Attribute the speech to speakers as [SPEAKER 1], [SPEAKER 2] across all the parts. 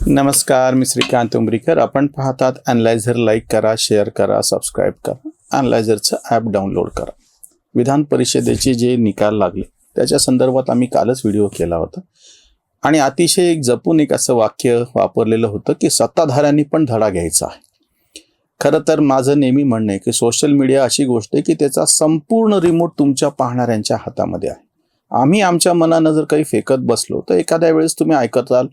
[SPEAKER 1] नमस्कार, मी श्रीकांत उमरीकर. आपण पाहतात अॅनलायझर. लाईक करा, शेअर करा, सबस्क्राईब करा. अॅनलायझरचं ॲप डाउनलोड करा. विधान परिषदेचे जे निकाल लागले त्याच्या संदर्भात आम्ही कालच व्हिडिओ केला होता आणि अतिशय जपून एक असं वाक्य वापरलेलं होतं की सत्ताधाऱ्यांनी पण धडा घ्यायचा आहे. खरं तर माझं नेहमी म्हणणं आहे की सोशल मीडिया अशी गोष्ट आहे की त्याचा संपूर्ण रिमोट तुमच्या पाहणाऱ्यांच्या हातामध्ये आहे. आम्ही आमच्या मनानं जर काही फेकत बसलो तर एखाद्या वेळेस तुम्ही ऐकताल,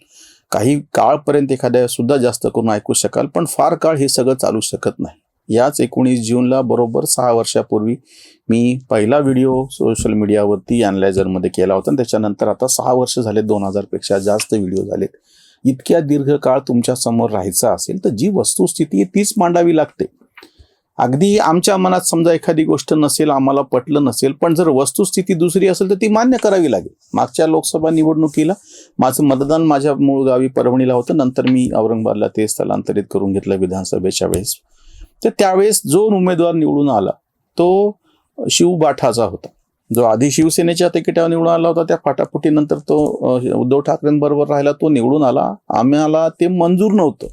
[SPEAKER 1] काही काळपर्यंत एखाद्या सुद्धा जास्त करून ऐकू शकाल, पण फार काळ हे सगळं चालू शकत नाही. याच 19 जूनला बरोबर 6 वर्षापूर्वी मी पहिला व्हिडिओ सोशल मीडियावरती अॅनलायझरमध्ये केला होता आणि त्याच्यानंतर आता 6 वर्ष झाले, 2000 पेक्षा जास्त व्हिडिओ झालेत. इतक्या दीर्घ काळ तुमच्या समोर राहायचं असेल तर जी वस्तुस्थिती आहे तीच मांडावी लागते. अगदी आमच्या मनात समजा एखादी गोष्ट नसेल, आम्हाला पटलं नसेल, पण जर वस्तुस्थिती दुसरी असेल तर ती मान्य करावी लागेल. मागच्या लोकसभा निवडणुकीला माझं मतदान माझ्या मूळ गावी परभणीला होतं. नंतर मी औरंगाबादला ते स्थलांतरित करून घेतलं विधानसभेच्या वेळेस. तर त्यावेळेस जो उमेदवार निवडून आला तो शिवबाठाचा होता. जो आधी शिवसेनेच्या तिकिटावर निवडून आला होता, त्या फाटाफुटीनंतर तो उद्धव ठाकरेंबरोबर राहिला, तो निवडून आला. आम्हाला ते मंजूर नव्हतं.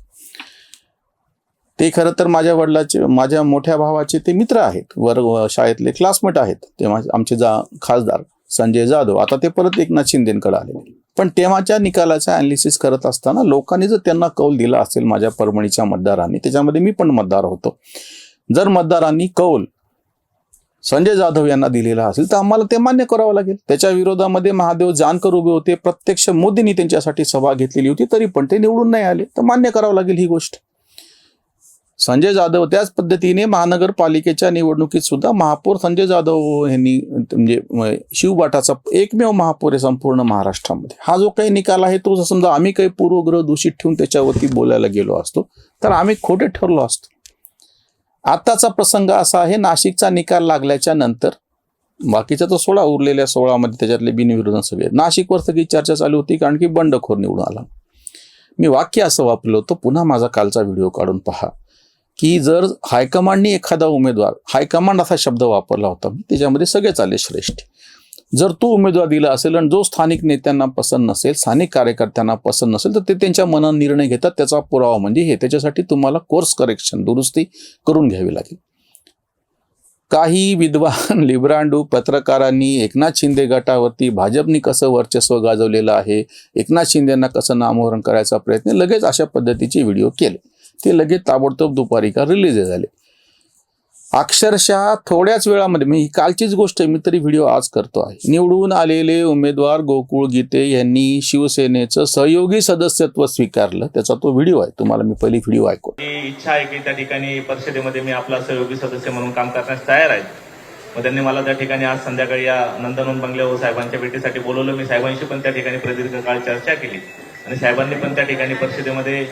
[SPEAKER 1] ते खरं तर माझ्या वडिलाचे, माझ्या मोठ्या भावाचे ते मित्र आहेत, वर्ग शाळेतले क्लासमेट आहेत. ते आमचे खासदार संजय जाधव, आता ते परत एकनाथ शिंदेकडे आले. पण तेव्हाच्या निकालाचा अनालिसिस करत असताना लोकांनी जर त्यांना कौल दिला असेल, माझ्या परभणीच्या मतदारांनी, त्याच्यामध्ये मी पण मतदार होतो, जर मतदारांनी कौल संजय जाधव यांना दिलेला असेल तर आम्हाला ते मान्य करावं लागेल. त्याच्या विरोधामध्ये महादेव जानकर उभे होते, प्रत्यक्ष मोदींनी त्यांच्यासाठी सभा घेतलेली होती, तरी पण ते निवडून नाही आले, तर मान्य करावं लागेल ही गोष्ट. संजय जाधव त्याच पद्धतीने महानगरपालिकेच्या निवडणुकीत सुद्धा महापौर संजय जाधव यांनी, म्हणजे शिवबाठाचा एकमेव महापौर आहे संपूर्ण महाराष्ट्रामध्ये. हा जो काही निकाल आहे तो समजा आम्ही काही पूर्वग्रह दूषित ठेवून त्याच्यावरती बोलायला गेलो असतो तर आम्ही खोटे ठरलो असतो. आताचा प्रसंग असा आहे, नाशिकचा निकाल लागल्याच्या नंतर बाकीच्या तर 16 उरलेल्या 16मध्ये त्याच्यातले बिनविरोध सगळे, नाशिकवर सगळी चर्चा चालू होती कारण की बंडखोर निवडून आला. मी वाक्य असं वापरलं होतं, पुन्हा माझा कालचा व्हिडिओ काढून पहा, की जर हायकमांडनी एखादा उमेदवार, हायकमांड असा शब्द वापरला होता, त्याच्यामध्ये सगळेच आले श्रेष्ठ, जर तो उमेदवार दिला असेल आणि जो स्थानिक नेत्यांना पसंत नसेल, स्थानिक कार्यकर्त्यांना पसंत नसेल, तर ते त्यांच्या मनात निर्णय घेतात. त्याचा पुरावा म्हणजे हे, त्याच्यासाठी तुम्हाला कोर्स करेक्शन, दुरुस्ती करून घ्यावी लागेल. काही विद्वान लिब्रांडू पत्रकारांनी एकनाथ शिंदे गटावरती भाजपनी कसं वर्चस्व गाजवलेलं आहे, एकनाथ शिंदेंना कसं नामोहरण करायचा प्रयत्न, लगेच अशा पद्धतीचे व्हिडिओ केले. ते लगेच ताबडतोब दुपारी का रिलीज झाले. अक्षरशः थोड्याच वेळामध्ये, मी कालचीच गोष्ट आहे, मी तरी व्हिडिओ आज करतो आहे. निवडून आलेले उमेदवार गोकुळ गीते यांनी शिवसेनेचं सहयोगी सदस्यत्व स्वीकारलं. त्याचा तो व्हिडिओ आहे, तुम्हाला मी पहिली व्हिडिओ ऐकू.
[SPEAKER 2] इच्छा आहे की त्या ठिकाणी परिषदेमध्ये मी आपला सहयोगी सदस्य म्हणून काम करण्यास तयार आहे. मग त्यांनी मला त्या ठिकाणी आज संध्याकाळी या नंदनवन बंगल्यावर साहेबांच्या भेटीसाठी बोलवलं. मी साहेबांशी पण त्या ठिकाणी प्रदीर्घ काळ चर्चा केली आणि साहेबांनी पण त्या ठिकाणी परिषदेमध्ये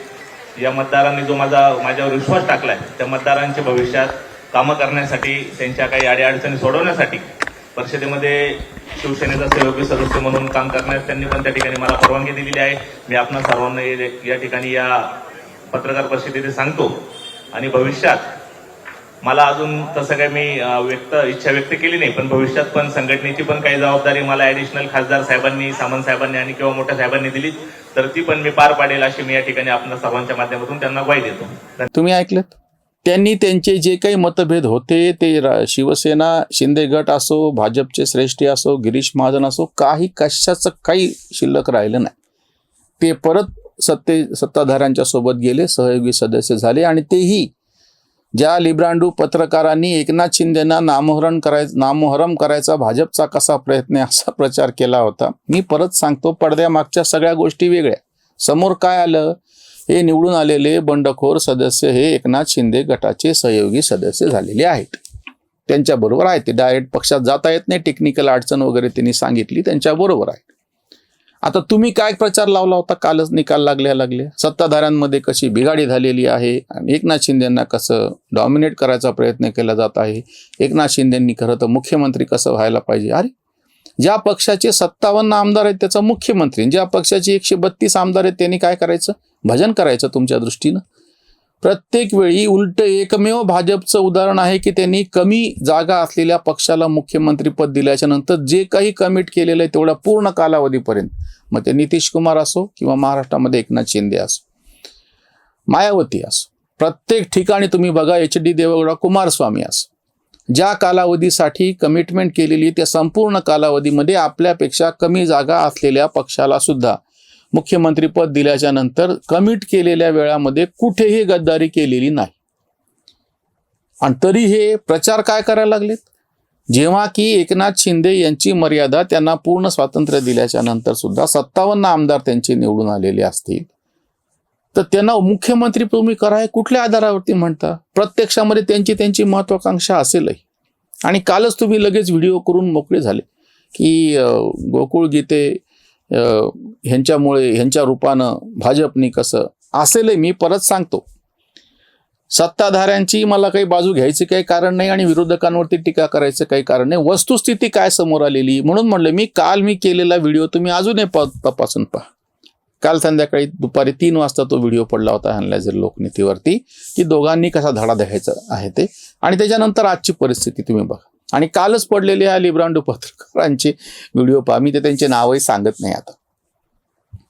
[SPEAKER 2] या मतदारांनी जो माझ्यावर विश्वास टाकलाय, त्या मतदारांच्या भविष्यात कामं करण्यासाठी, त्यांच्या काही अडीअडचणी सोडवण्यासाठी परिषदेमध्ये शिवसेनेचा सहयोगी सदस्य म्हणून काम करण्यास त्यांनी पण त्या ठिकाणी मला परवानगी दिलेली आहे. मी आपणा सर्वांना या ठिकाणी या पत्रकार परिषदेत सांगतो आणि भविष्यात मला अजून तसं काही मी इच्छा व्यक्त केली नाही, पण भविष्यात पण संघटनेची पण काही जबाबदारी मला ॲडिशनल खासदार साहेबांनी, सामंत साहेबांनी आणि किंवा मोठ्या साहेबांनी दिली तर ती पण मी पार पाडेल, अशी मी या ठिकाणी आपल्या सर्वांच्या माध्यमातून त्यांना ग्वाही देतो.
[SPEAKER 1] तुम्ही ऐकलं, त्यांनी त्यांचे जे काही मतभेद होते ते शिवसेना शिंदे गट असो, भाजपचे श्रेष्ठी असो, गिरीश महाजन असो, कशाचं काही शिल्लक राहिलं नाही. ते परत सत्ताधाऱ्यांच्या सोबत गेले, सहयोगी सदस्य झाले आणि तेही ज्या लिब्रांडू पत्रकारांनी एकनाथ शिंदेंना नामोहरम करायचा भाजपचा कसा प्रयत्न आहे असा प्रचार केला होता. मी परत सांगतो, पडद्यामागच्या सगळ्या गोष्टी वेगळ्या. समोर काय आलं, हे निवडून आलेले बंडखोर सदस्य हे एकनाथ शिंदे गटाचे सहयोगी सदस्य झालेले आहेत. त्यांच्याबरोबर आहेत, ते डायरेक्ट पक्षात जाता येत नाही, टेक्निकल अडचण वगैरे त्यांनी सांगितली, त्यांच्याबरोबर आहे. आता तुम्ही काय प्रचार लावला होता, कालच निकाल लागल्या सत्ताधाऱ्यांमध्ये कशी बिघाडी झालेली आहे आणि एकनाथ शिंदेंना कसं डॉमिनेट करायचा प्रयत्न केला जात आहे, एकनाथ शिंदेंनी खरं तर मुख्यमंत्री कसं व्हायला पाहिजे. अरे, ज्या पक्षाचे 57 आमदार आहेत त्याचा मुख्यमंत्री, ज्या पक्षाचे 132 आमदार आहेत त्यांनी काय करायचं, भजन करायचं तुमच्या दृष्टीनं. प्रत्येक वेळी उलट एकमेव भाजपचं उदाहरण आहे की त्यांनी कमी जागा असलेल्या पक्षाला मुख्यमंत्रीपद दिल्याच्या नंतर जे काही कमिट केलेलं आहे तेवढ्या पूर्ण कालावधीपर्यंत, मग ते नितीश कुमार असो किंवा महाराष्ट्रामध्ये एकनाथ शिंदे असो, मायावती असो, प्रत्येक ठिकाणी तुम्ही बघा, HD देवेगौडा, कुमारस्वामी असो, ज्या कालावधीसाठी कमिटमेंट केलेली त्या संपूर्ण कालावधीमध्ये आपल्यापेक्षा कमी जागा असलेल्या पक्षाला सुद्धा मुख्यमंत्रीपद दिल्याच्या नंतर कमिट केलेल्या वेळामध्ये कुठेही गद्दारी केलेली नाही. आणि तरी हे प्रचार काय करायला लागलेत? जेव्हा की एकनाथ शिंदे यांची मर्यादा त्यांना पूर्ण स्वातंत्र्य दिल्याच्या नंतर सुद्धा 57 आमदार त्यांचे निवडून आलेले असतील, तर त्यांना मुख्यमंत्री तुम्ही करा हे कुठल्या आधारावरती म्हणता? प्रत्यक्षामध्ये त्यांची महत्वाकांक्षा असेलही. आणि कालच तुम्ही लगेच व्हिडिओ करून मोकळे झाले की गोकुळ गीते ह्यांच्यामुळे, ह्यांच्या रूपानं भाजपनी कसं असेलही. मी परत सांगतो, सत्ताधाऱ्यांची मला काही बाजू घ्यायची काही कारण नाही आणि विरोधकांवरती टीका करायचं काही कारण नाही. वस्तुस्थिती काय समोर आलेली म्हणून म्हणलं मी केलेला व्हिडिओ तुम्ही अजूनही तपासून पहा. काल संध्याकाळी दुपारी 3 वाजता तो व्हिडिओ पडला होता अॅनलायझर लोकनीतीवरती, की दोघांनी कसा धडा द्यायचा आहे ते. आणि त्याच्यानंतर आजची परिस्थिती तुम्ही बघा. आणि कालच पडलेले ह्या लिब्रांडो पत्रकारांचे व्हिडिओ पहा. मी ते त्यांचे नावही सांगत नाही. आता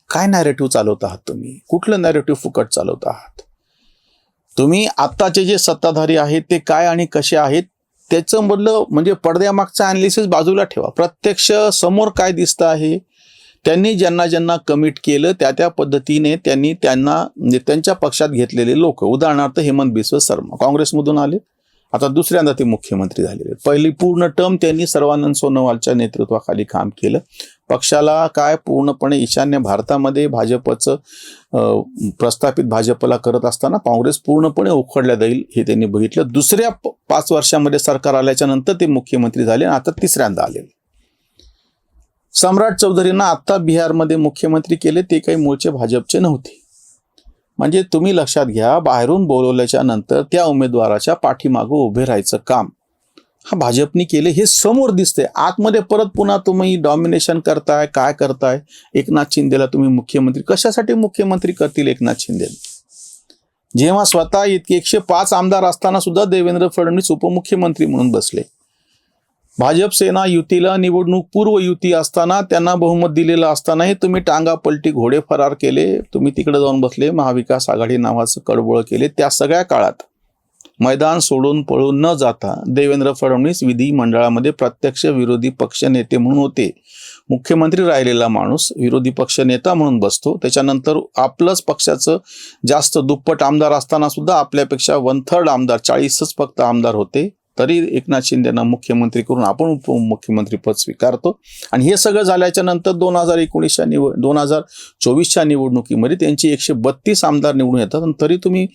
[SPEAKER 1] काय नॅरेटिव्ह चालवत आहात तुम्ही? कुठलं नॅरेटिव्ह फुकट चालवत आहात तुम्ही? आत्ताचे जे सत्ताधारी आहेत ते काय आणि कसे आहेत त्याचं मधलं म्हणजे पडद्यामागचं अॅनालिसिस बाजूला ठेवा. प्रत्यक्ष समोर काय दिसतं आहे, त्यांनी ज्यांना कमिट केलं त्या पद्धतीने त्यांना त्यांच्या पक्षात घेतलेले लोक, उदाहरणार्थ हेमंत बिस्व शर्मा काँग्रेसमधून आले, आता दुसऱ्यांदा ते मुख्यमंत्री झालेले. पहिली पूर्ण टर्म त्यांनी सर्वानंद सोनोवालच्या नेतृत्वाखाली काम केलं. पक्षाला काय पूर्णपणे ईशान्य भारतामध्ये भाजपचं प्रस्थापित भाजपला करत असताना काँग्रेस पूर्णपणे उखडल्या जाईल हे त्यांनी बघितलं. दुसऱ्या 5 वर्षामध्ये सरकार आल्याच्या नंतर ते मुख्यमंत्री झाले आणि आता तिसऱ्यांदा आले. सम्राट चौधरींना आता बिहारमध्ये मुख्यमंत्री केले, ते काही मूळचे भाजपचे नव्हते. म्हणजे तुम्ही लक्षात घ्या, बाहेरून बोलवल्याच्या नंतर त्या उमेदवाराच्या पाठीमागं उभे राहायचं काम हा भाजपनी केले हे समोर दिसते. आतमध्ये परत पुन्हा तुम्ही डॉमिनेशन करताय, काय करताय? एकनाथ शिंदेला तुम्ही मुख्यमंत्री कशासाठी मुख्यमंत्री करतील एकनाथ शिंदे? जेव्हा स्वतः इतके 105 आमदार असताना सुद्धा देवेंद्र फडणवीस उपमुख्यमंत्री म्हणून बसले. भाजप सेना युतीला निवडणूक पूर्व युती असताना त्यांना बहुमत दिलेलं असतानाही तुम्ही टांगा पलटी घोडे फरार केले. तुम्ही तिकडे जाऊन बसले, महाविकास आघाडी नावाचं कडबोळ केले. त्या सगळ्या काळात मैदान सोडून पळून न जाता देवेंद्र फडणवीस विधिमंडळामध्ये प्रत्यक्ष विरोधी पक्ष नेते म्हणून होते. मुख्यमंत्री राहिलेला माणूस विरोधी पक्ष नेता म्हणून बसतो. त्याच्यानंतर आपलंच पक्षाचं जास्त दुप्पट आमदार असताना सुद्धा आपल्यापेक्षा 1/3 आमदार, 40च फक्त आमदार होते, तरी एकनाथ शिंदेना मुख्यमंत्री करून आपण उपमुख्यमंत्री पद स्वीकारतो. आणि हे सगळं झाल्याच्या नंतर 2024च्या निवडणुकीमध्ये त्यांची 132 आमदार निवडून येतात आणि तरी तुम्ही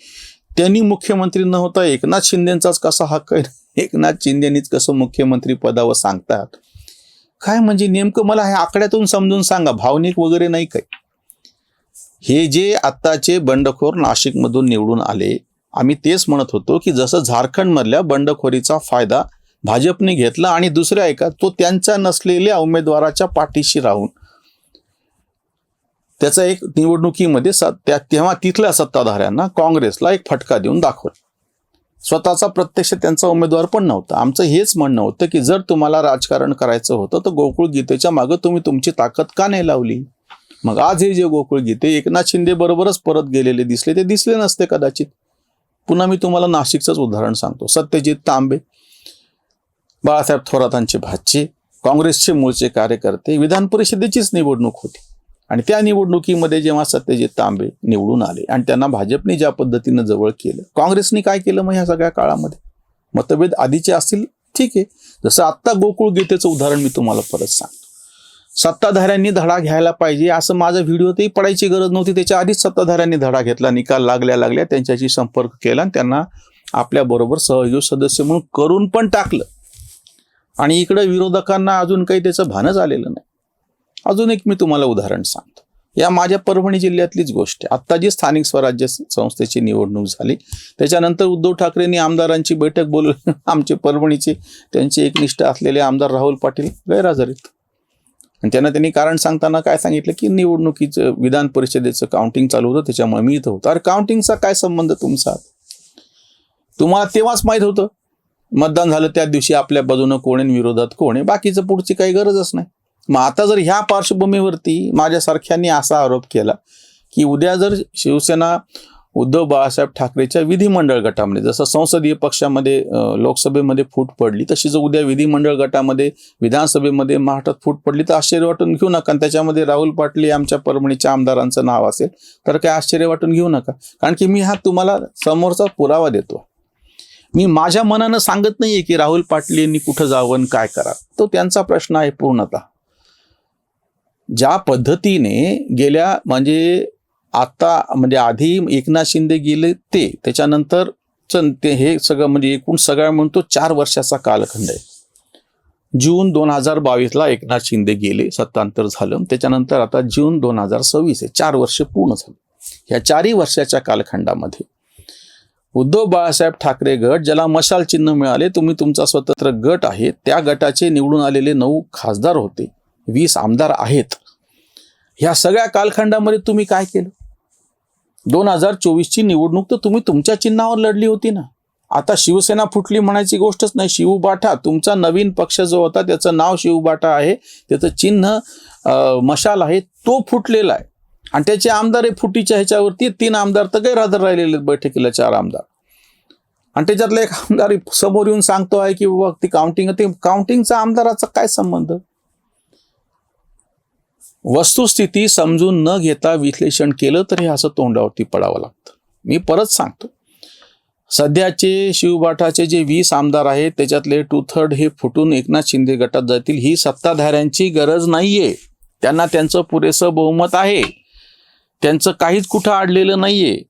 [SPEAKER 1] त्यांनी मुख्यमंत्री न होता एकनाथ शिंदेचाच कसा हक्क आहे, एकनाथ शिंदेनीच कसं मुख्यमंत्री पदावर सांगतात? काय म्हणजे नेमकं मला हे आकड्यातून समजून सांगा, भावनिक वगैरे नाही काय. हे जे आत्ताचे बंडखोर नाशिकमधून निवडून आले, आम्ही तेच म्हणत होतो की जसं झारखंडमधल्या बंडखोरीचा फायदा भाजपने घेतला आणि दुसऱ्या एका तो त्यांच्या नसलेल्या उमेदवाराच्या पाठीशी राहून त्याचा एक निवडणुकीमध्ये तेव्हा तिथल्या सत्ताधाऱ्यांना काँग्रेसला एक फटका देऊन दाखवला. स्वतःचा प्रत्यक्ष त्यांचा उमेदवार पण नव्हता. आमचं हेच म्हणणं होतं की जर तुम्हाला राजकारण करायचं होतं तर गोकुळ गीतेच्या मागं तुम्ही तुमची ताकद का नाही लावली? मग आज हे जे गोकुळ गीते एकनाथ शिंदे बरोबरच परत गेलेले दिसले, ते दिसले नसते कदाचित. पुन्हा मी तुम्हाला नाशिकचंच उदाहरण सांगतो. सत्यजित तांबे, बाळासाहेब थोरातांचे भाचे, काँग्रेसचे मूळचे कार्यकर्ते, विधान परिषदेचीच निवडणूक होती आणि त्या निवडणुकीमध्ये जेव्हा सत्यजित तांबे निवडून आले आणि त्यांना भाजपने ज्या पद्धतीनं जवळ केलं, काँग्रेसने काय केलं मग ह्या सगळ्या काळामध्ये? मतभेद आधीचे असतील ठीक आहे, जसं आत्ता गोकुळ गीतेचं उदाहरण मी तुम्हाला परत सांगतो. सत्ताधाऱ्यांनी धडा घ्यायला पाहिजे असं माझं व्हिडिओतही पडायची गरज नव्हती. त्याच्या आधीच सत्ताधाऱ्यांनी धडा घेतला, निकाल लागल्या त्यांच्याशी संपर्क केला आणि त्यांना आपल्याबरोबर सहयोगी सदस्य म्हणून करून पण टाकलं. आणि इकडे विरोधकांना अजून काही त्याचं भानच आलेलं नाही. अजून एक मी तुम्हाला उदाहरण सांगतो. या माझ्या परभणी जिल्ह्यातलीच गोष्ट आहे. आत्ता जी स्थानिक स्वराज्य संस्थेची निवडणूक झाली त्याच्यानंतर उद्धव ठाकरेंनी आमदारांची बैठक बोलवली. आमचे परभणीचे त्यांचे एकनिष्ठ असलेले आमदार राहुल पाटील गैरहजर आहेत आणि त्यांनी कारण सांगताना काय सांगितलं की निवडणुकीचं विधान परिषदेचं काउंटिंग चालू होतं त्याच्यामुळे मी इथं होतो. अरे काउंटिंगचा काय संबंध तुमचा? तुम्हाला तेव्हाच माहीत होतं मतदान झालं त्या दिवशी आपल्या बाजूनं कोण आहे विरोधात कोण आहे, बाकीचं पुढची काही गरजच नाही. मग आता जर ह्या पार्श्वभूमीवरती माझ्यासारख्यांनी असा आरोप केला की उद्या जर शिवसेना उद्धव बाळासाहेब ठाकरेच्या विधिमंडळ गटामध्ये जसं संसदीय पक्षामध्ये लोकसभेमध्ये फूट पडली, तशी जर उद्या विधिमंडळ गटामध्ये विधानसभेमध्ये महाराष्ट्रात फूट पडली तर आश्चर्य वाटून घेऊ नका. आणि त्याच्यामध्ये राहुल पाटील आमच्या परभणीच्या आमदारांचं नाव असेल तर काय आश्चर्य वाटून घेऊ नका. कारण की मी हा तुम्हाला समोरचा पुरावा देतो. मी माझ्या मनानं सांगत नाहीये की राहुल पाटील यांनी कुठं जावं आणि काय करा, तो त्यांचा प्रश्न आहे पूर्णतः. ज्या पद्धतीने गेल्या म्हणजे आता म्हणजे आधी एकनाथ शिंदे गेले त्याच्यानंतर ते हे सगळं म्हणजे एकूण सगळं म्हणतो 4 वर्षाचा कालखंड आहे. जून 2022ला एकनाथ शिंदे गेले, सत्तांतर झालं. त्याच्यानंतर आता जून 2026 आहे, 4 वर्ष पूर्ण झाली. ह्या 4 वर्षाच्या कालखंडामध्ये उद्धव बाळासाहेब ठाकरे गट, ज्याला मशाल चिन्ह मिळाले, तुम्ही तुमचा स्वतंत्र गट आहे, त्या गटाचे निवडून आलेले 9 खासदार होते, 20 आमदार आहेत. ह्या सगळ्या कालखंडामध्ये तुम्ही काय केलं? 2024ची निवडणूक तर तुम्ही तुमच्या चिन्हावर लढली होती ना. आता शिवसेना फुटली म्हणायची गोष्टच नाही. शिवबाठा तुमचा नवीन पक्ष जो होता त्याचं नाव शिवबाठा आहे, त्याचं चिन्ह मशाल आहे, तो फुटलेला आहे. आणि त्याचे आमदार फुटीच्या ह्याच्यावरती 3 आमदार तर गैरहजर राहिलेले बैठकीला, 4 आमदार. आणि त्याच्यातला एक आमदार समोर येऊन सांगतो आहे की बाबा ती काउंटिंगचा आमदाराचा काय संबंध? वस्तुस्थिती समजून न घेता विश्लेषण केलं तर हे असं तोंडावरती पडावं लागतं. मी परत सांगतो, सध्याचे शिवबाठाचे जे 20 आमदार आहेत त्याच्यातले 2/3 हे फुटून एकनाथ शिंदे गटात जातील. ही सत्ताधाऱ्यांची गरज नाहीये. त्यांना त्यांचं पुरेसं बहुमत आहे, त्यांचं काहीच कुठं अडलेलं नाहीये.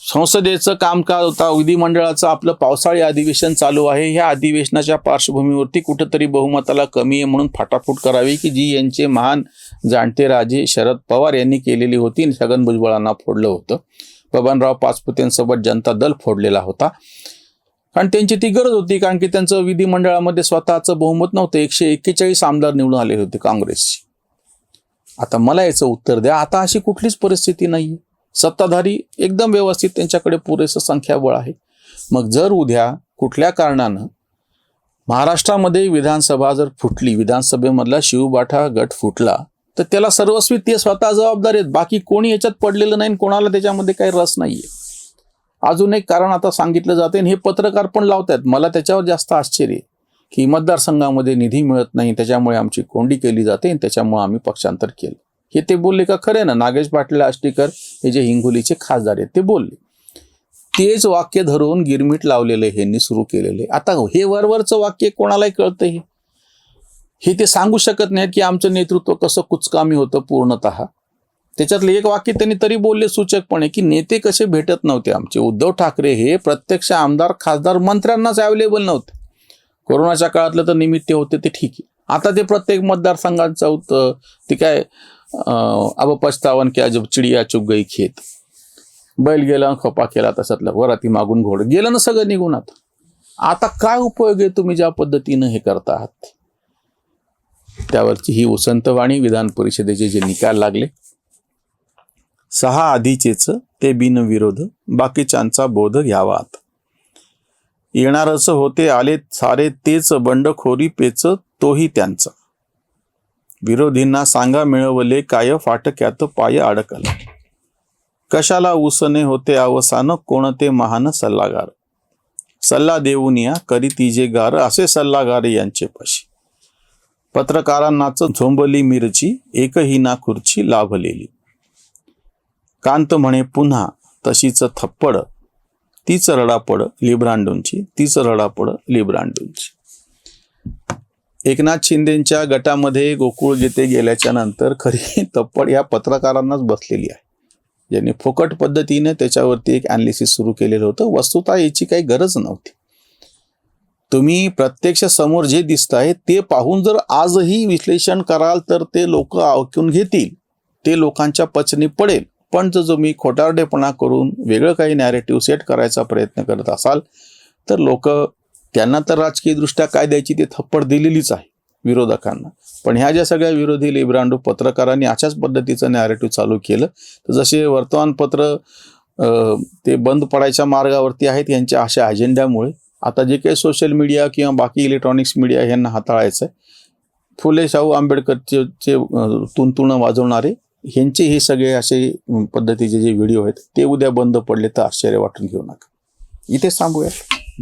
[SPEAKER 1] संसदेचं कामकाज होता, विधिमंडळाचं आपलं पावसाळी अधिवेशन चालू आहे. ह्या अधिवेशनाच्या पार्श्वभूमीवरती कुठंतरी बहुमताला कमी आहे म्हणून फाटाफूट करावी की जी यांचे महान जाणते राजे शरद पवार यांनी केलेली होती. छगन भुजबळांना फोडलं होतं, बबनराव पाचपुतेंसोबत जनता दल फोडलेला होता. कारण त्यांची ती गरज होती, कारण की त्यांचं विधिमंडळामध्ये स्वतःचं बहुमत नव्हतं. 141 आमदार निवडून आलेले होते काँग्रेसचे. आता मला याचं उत्तर द्या, आता अशी कुठलीच परिस्थिती नाही. सत्ताधारी एकदम व्यवस्थित, त्यांच्याकडे पुरेसं संख्याबळ आहे. मग जर उद्या कुठल्या कारणानं महाराष्ट्रामध्ये विधानसभा जर फुटली, विधानसभेमधला शिवबाठा गट फुटला, तर त्याला सर्वस्वी ते स्वतः जबाबदार आहेत. बाकी कोणी याच्यात पडलेलं नाही, कोणाला त्याच्यामध्ये काही रस नाहीये. अजून एक कारण आता सांगितलं जाते, हे पत्रकार पण लावतात. मला त्याच्यावर जास्त आश्चर्य आहे की मतदारसंघामध्ये निधी मिळत नाही, त्याच्यामुळे आमची कोंडी केली जाते आणि त्याच्यामुळे आम्ही पक्षांतर केलं. हे ते बोलले का? खरे ना. नागेश पाटील आष्टीकर हे जे हिंगोलीचे खासदार आहेत ते बोलले. तेच वाक्य धरून गिरमिट लावलेलं ह्यांनी सुरू केलेले. आता हे वरवरचं वाक्य कोणालाही कळतं हे ते सांगू शकत नाहीत की आमचं नेतृत्व कसं कुचकामी होतं पूर्णतः. त्याच्यातलं एक वाक्य त्यांनी तरी बोलले सूचकपणे की नेते कसे भेटत नव्हते आमचे. उद्धव ठाकरे हे प्रत्यक्ष आमदार खासदार मंत्र्यांनाच अवेलेबल नव्हते. कोरोनाच्या काळातलं तर निमित्त होते ते ठीक आहे. आता ते प्रत्येक मतदारसंघांचं होतं ते काय अब पछतावन क्या जब चिडिया चुग गई खेत, बैल गेला खपा केला तशातलं वराती मागून घोड गेलं ना सगळं निघून. आता काय उपयोग आहे तुम्ही ज्या पद्धतीनं हे करता आहात त्यावरची ही उसंतवाणी. विधान परिषदेचे जे निकाल लागले 6 आधीचेच ते बिनविरोध, बाकीच्यांचा बोध घ्यावा. येणारच होते आले सारे तेच, बंडखोरी पेच तोही त्यांचा. विरोधींना सांगा मिळवले काय, फाटक्यात पाय अडकला. कशाला उसने होते अवसान, कोणते महान सल्लागार. सल्ला देऊन या करी तिजे गार, असे सल्लागार यांचे पाशी. पत्रकारांनाच झोंबली मिरची, एकही ना खुर्ची लाभलेली. कांत म्हणे पुन्हा तशीच थप्पड, तीच रडापड लिब्रांडोंची, तीच रडापड लिब्रांडोंची. एकनाथ शिंदेच्या गटामध्ये गोकुळ गीते गेल्याच्या नंतर खरी थप्पड या पत्रकारांनाच बसलेली आहे, ज्यांनी फुकट पद्धतीने त्याच्यावरती एक ॲनालिसिस सुरू केलेलं होतं. वस्तुतः याची काही गरज नव्हती. तुम्ही प्रत्यक्ष समोर जे दिसत आहे ते पाहून जर आजही विश्लेषण कराल तर ते लोक ऐकून घेतील, ते लोकांच्या पचनी पडेल. पण जर तुम्ही खोटारडेपणा करून वेगळं काही नॅरेटिव्ह सेट करायचा प्रयत्न करत असाल तर लोक त्यांना तर राजकीय दृष्ट्या काय द्यायची ते थप्पड दिलेलीच आहे विरोधकांना. पण ह्या ज्या सगळ्या विरोधी लिब्रांडो पत्रकारांनी अशाच पद्धतीचं नॅरेटिव्ह चालू केलं तर जसे वर्तमानपत्र ते बंद पडायच्या मार्गावरती आहेत यांच्या अशा अजेंड्यामुळे आता जे काही सोशल मीडिया किंवा बाकी इलेक्ट्रॉनिक्स मीडिया यांना हाताळायचं आहे. फुले शाहू आंबेडकरचे तुणतुणं वाजवणारे ह्यांचे हे सगळे असे पद्धतीचे जे व्हिडिओ आहेत ते उद्या बंद पडले तर आश्चर्य वाटून घेऊ नका. इथेच थांबूया.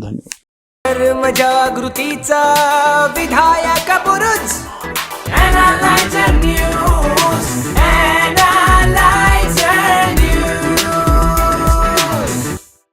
[SPEAKER 1] धन्यवाद.
[SPEAKER 3] कर्मजागृतीचा विधायक बुरुज Analyzer News.